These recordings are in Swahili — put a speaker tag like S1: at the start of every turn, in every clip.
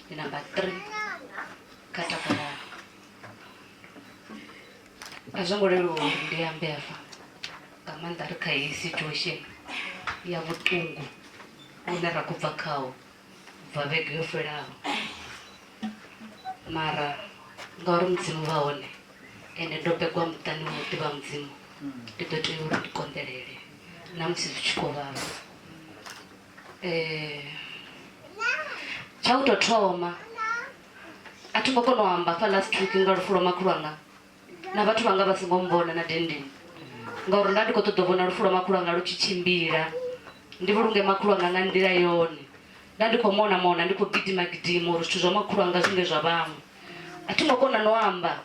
S1: ni number 3 katakara azongolelo ndiambe afa kama ndarika hii situation ya butungu unara kuva kao vavege oferaho mara ngoro mzimu vaone ene dope kwa mtani muti va mzimu ndidote uri ndikondelele na msizichiko vavo chautotrauma atungokono amba pa last week ngarufuro makuranga na vatu vanga vasingombona na dendini ngauri ndandiko todovona rufuro makuranga ruchichimbira ndivurunge makuranga ngandira yoni ndandikomona mona ndiko gidima rushu zva makuranga zvinge zvavamwe atingokona noamba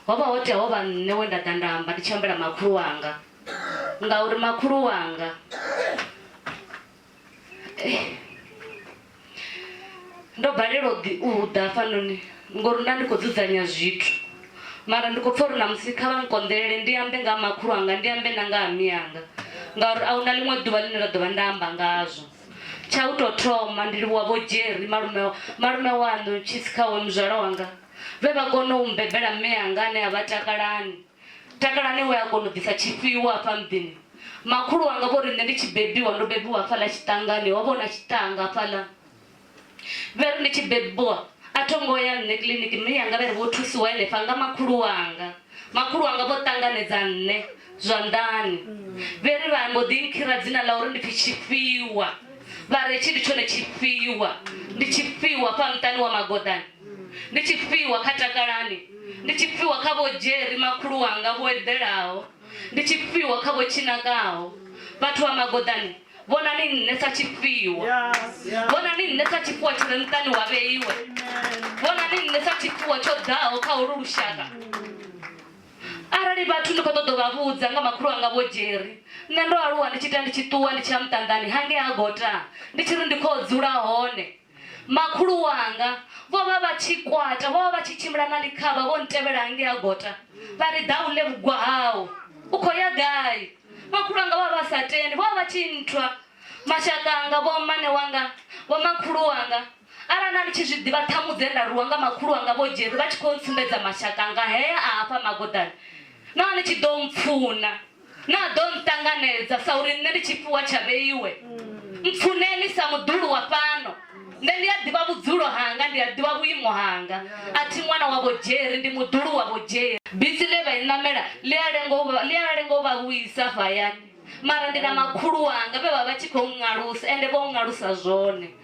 S1: wava woti awova newenda dandamba ndichambira makuru wanga ngauri makuru wanga ndobhalero udafa noni ngori ndandikodzidzanya zvitu mara ndikopfori na musika vankondelele ndiyambe nga makuru anga ndiyambe nanga ami anga ngauri auna limwe duva line radova ndamba ngazvo chautotrauma ndiri wavo Jerry marume wanu chisikawe muzvara wanga vevakona umbebela mme anga ane avatakalani we akonobvisa chifiwa pamudhini makuru wanga vori nne ndichibebiwa ndobebiwa pala chitangani wavona chitanga pala veri ndichibebiwa atongoya nekliniki mme anga veri votusiwa ene fanga makuru wanga votanganedza nne zvandani veri vangodhinkira dzina lauri ndipi chifiwa vari chiricho nechifiwa ndichifiwa pamutani wa magodani ndichifiwa katakalani ndichifiwa kavo Jerry makuru wanga voedherawo ndichifiwa kavo chinakawo vatu va magodani vona ninesa chifiwa vona ninesa chifiwa chiri mutani waveiwe vona ninesa chifiwa chodhawo kauri rushaka arali vatu ndikotodovavudza nga makuru wanga vo Jerry nendo aluwa ndichita ndichituwa ndichamutandani hange agota ndichiri ndikodzura hone makuru wanga vova vachikwata vova vachichimira nalikava vontevera hange agota vari dhaule vugwa hawo ukoya gai makuru wanga vova vasatendi vova vachintwa mashaka anga vomane wanga vomakuru wanga arana ndichizvidiva tamudzenda ruwanga makuru wanga vo Jerry vachikonsimbedza mashaka anga heya apa magodani na ndichidompfuna nadomtanganedza sauri nne ndichipiwa chaveiwe mpfuneni samudhuru wa pano ndiyadiva vudzulo hanga ndiyadiva vuimo hanga ati mwana wavo Jerry ndi mudhuru wavo Jerry bisi levainamela liyalengo vavuyisa vayani mara ndina makuru wanga veva vachikongalusa ende vongalusa zvone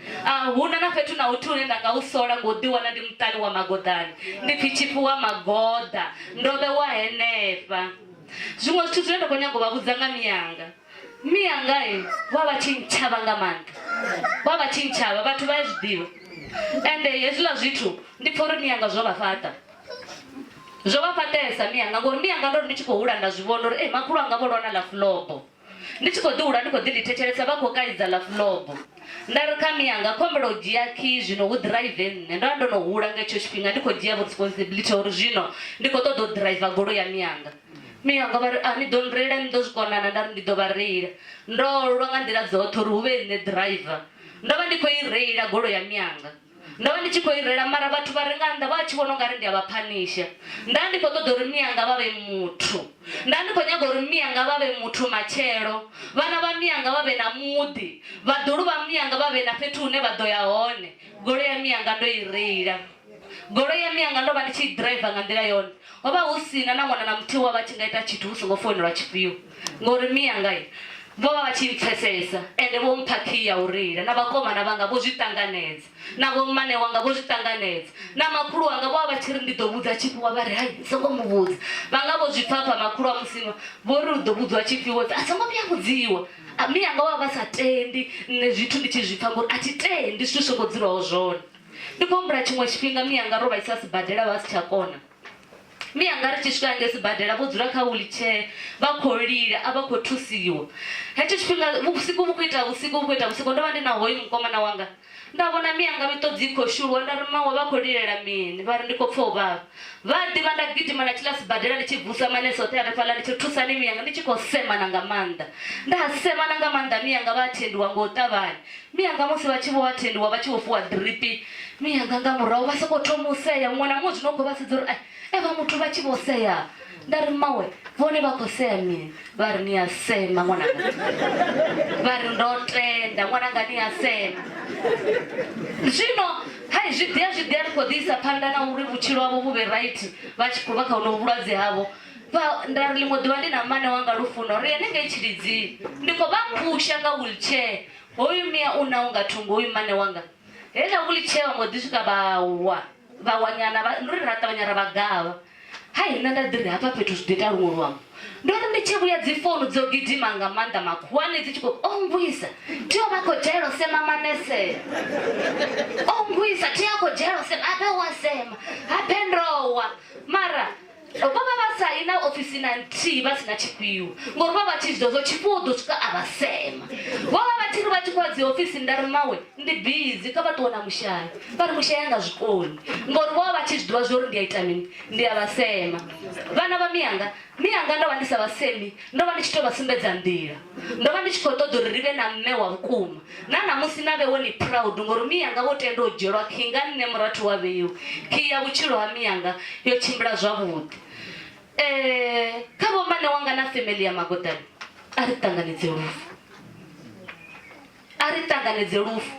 S1: huna na fetu na utune ndangausola ngodiwana ndi mutani wa magodani ndipichipiwa magoda ndove wahenefa zvimwe zvithu zvinoenda konyanga vavudza nga miyanga vava chinchava nga manda vava chinchava vatu vaizvidiva ende hezvila zvithu ndipfori miyanga zvovafatesa miyanga ngori miyanga ndori ndichikohula ndazvivona uri makuru anga volwana lafulobo ndichikodihula ndikodhinditecheresa vakokaidza lafulobo ndarika miyanga kombela ujiya ki zvino udhiraivhe nne ndoandonohula ngecho chipinga ndikojiya responsibility uri zvino ndikodododhiraivha golo ya miyanga vari anidonreila ndozvikonana ndari ndidovareila ndolwa nga ndira dzoto uri uve nedhiraivha ndova ndikoireila golo ya miyanga ndova ndichikoireila mara vatu varinganda vachivona ungari ndiyavapanisha ndandikotodori miyanga vave mutu ndandikonyanga uri miyanga vave mutu machero vana va miyanga vave na mudhi vadhuru va miyanga vave na petu une vadoya hone golo ya miyanga ndoireila golo ya miyanga ndova ndichidhiraivha nga ndira yone wava usina na mwana na mti wa vachingaita chithu usingofonelwa chifiwa ngori miyanga vova vachimupfesesa ende vomphakiya urira na vakomana vanga vozvitanganedza na vomane wanga vozvitanganedza na makuru wanga vova vachiri ndidovudza chifiwa vari hai songomuvudza vanga vozvipfapfa makuru amusima vori udovudzwa chifiwa asongomuyangudziwa miyanga vova vasatendi nezvithu ndichizvipfa ngori atitendi zvithu zvongodzirawo zvone ndikombura chimwe chipinga miyanga rova isasibhadhela vasichakona miyanga richisvika ngesibhadhela vodzura kawheelchair vakorira avakotusiwa hecho chipinga usiku vukuita usiku ndova ndina hoyi mukomana wanga ndavona mianga mitodzi ikhoshulwa ndari mawe vha khou lilela mini vha ri ndi khou pfa u vhavha vha ḓivha nda gidima na tshila sibadela ndi tshi bvusa manese oṱhe hanefhaḽa ndi tshi thusani mianga ndi tshi khou semana nga maanḓa nda semana nga maanḓa mianga vha athendiwa nga u ṱavhanya mianga musi vha tshi vho athendiwa vha tshi vho fhiwa dripi mianga nga murahu vha sokou thoma u sea muṅwe na muṅwe zwino khou vha sedza uri evha muthu vha tshi vho sea ndari mawe vhone vha khou sea mini vha ri ni a sema ṅwananga vha ri ndo tenda ṅwananga ni a sema zwino hai zwiḓia ri khou ḓisa phanḓa na uri vhutshilo havho vhu vhe right vha tshi khou vha kha hono vhulwadze havho nda ri ḽiṅwe ḓuvha ndi na mmane wanga Lufuno ri henengei Tshilidzini ndi khou vha phusha nga wheelchair hoyu mia u naho nga thungo hoyu mmane wanga heiḽa wheelchair vha mbo ḓi swika vha wanyana ri ra ṱavhanya ra vha gavha hai nṋe nda ḓiri hafha fhethu zwi ḓo ita luṅwe luambo ndo ri ndi tshi vhuya dzi founu dzo gidima nga maanḓa makhuwane dzi tshi khou o mbuyisa ti o vha khou dzhela u sema manese o mbuyisa ti a khou dzhela u sema abe wa sema habe ndowa mara vha vha vha saina ofisini nthihi vha sina tshifhiwa ngori vha vha tshi zwo tshifhiwa ḓo swika a vha sema vho vha vha tshi ri vha tshi khou dzi ofisini nda ri mawe ndi busy kha vha ṱuwe na mushayi vha ri mushayi anga zwikoni ngori vho vha vha tshi zwiḓivha zwo ri ndi a ita mini ndi a vha sema vhana vha mianga ndo vha ndi sa vha semi ndo vha ndi tshi tou vha sumbedza nḓila ndo vha ndi tshi khou ṱoḓa uri ri vhe na mme wa vhukuma na namusi na vhewe ni proud ngori mianga vho tenda u dzhielwa khi nga nṋe murathu wa vheiwe khi ya vhutshilo ha mianga yo tshimbila zwavhuḓi kha vho mmane wanga na family ya Magodani a ri ṱanganedze lufu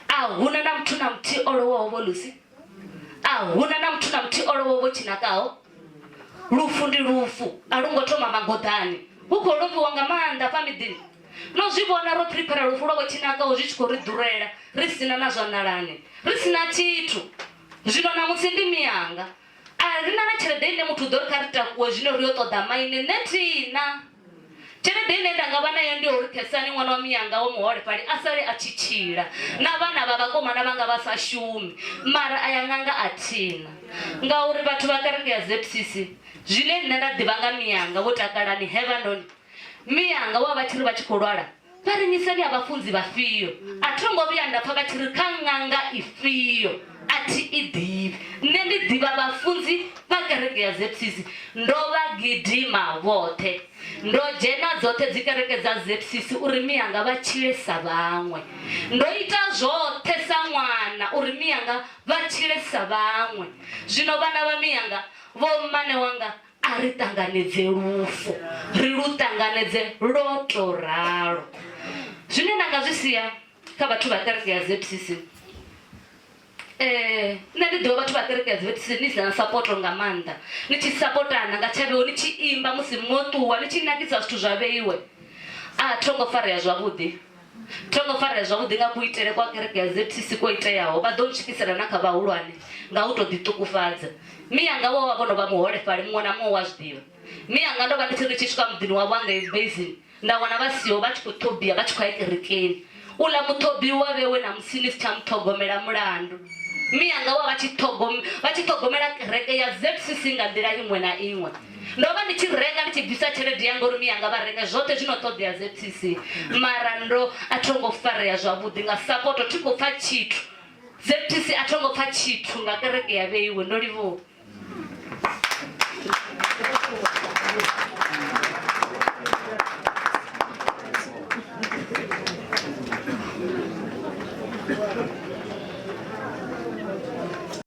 S1: a huna na muthu na muthihi o lowaho vho Lucy a huna na muthu na muthihi o lowaho vho Tshinakaho lufu ndi lufu a lu ngo thoma Magodani hu khou lovhiwa nga maanḓa fha miḓini no zwi vhona ro prepare lufu lwo Tshinakaho zwi tshi khou ri ḓurela ri sina na zwa nalani ri sina tshithu zwino namusi ndi mianga a ri na tshelede ine muthu ḓo ri kha ri takuwe zwino ri yo ṱoḓa maine netina tshelede ine nda nga vha nayo ndi uri Khesani ṅwana wa mianga wo muholefhali a sale a tshi tshila na vhana vha vhakomana vhanga vha sa shumi mara aya ṅanga a thina ngauri vhathu vha kereke ya ZCC zwine nṋe nda ḓivha nga mianga vho takalani heavenoni mianga wa vha tshi ri vha tshi khou lwala vha ri nyisani a vhafunzi vhafhio a thongo vhuya nda pfha vha tshi ri kha ṅanga ifhio athi i ḓivhi nṋe ndi ḓivha vhafunzi vha kereke ya ZCC ndo vha gidima vhoṱhe ndo dzhena dzoṱhe dzi kereke dza ZCC uri mianga vha tshile sa vhaṅwe ndo ita zwoṱhe sa ṅwana uri mianga vha tshile sa vhaṅwe zwino vhana vha mianga vho mmane wanga a ri ṱanganedze lufu ri lu ṱanganedze lo to ralo zwine nda nga zwi sia kha vhathu vha kereke ya ZCC nṋe ndi ḓivha vhathu vha kereke ya ZCC ni sina support nga maanḓa ni tshi supportana nga tshavheo ni tshi imba musi muṅwe ṱuwa ni tshi nakisa zwithu zwa vheiwe a thongo farea zwavhuḓi nga kuitele kwa kereke ya ZCC ko iteaho vha ḓo ntswikisela na kha vhahulwane nga u tou ḓiṱukufadza mianga wo wa vhono vha muholefhali muṅwe na muṅwe wa zwiḓivha mianga ndo vha ndi tshi ri tshi swika muḓini wa Bwanga Basin nda wana vha siho vha tshi khou ṱhobia vha tshi khou ya kerekeni uḽa muṱhobi wa vhewe na musi ni si tsha muṱhogomela mulandu mianga wa vha tshi ṱhogomela kereke ya ZCC nga nḓila iṅwe na iṅwe ndo vha ndi tshi renga ndi tshi bvisa tshelede yanga uri mianga vha renga zwoṱhe zwino ṱoḓea ZCC mara ndo a thongo farea zwavhuḓi nga support thi khou pfa tshithu ZCC a thongo pfa tshithu nga kereke ya vheiwe ndo livhuwa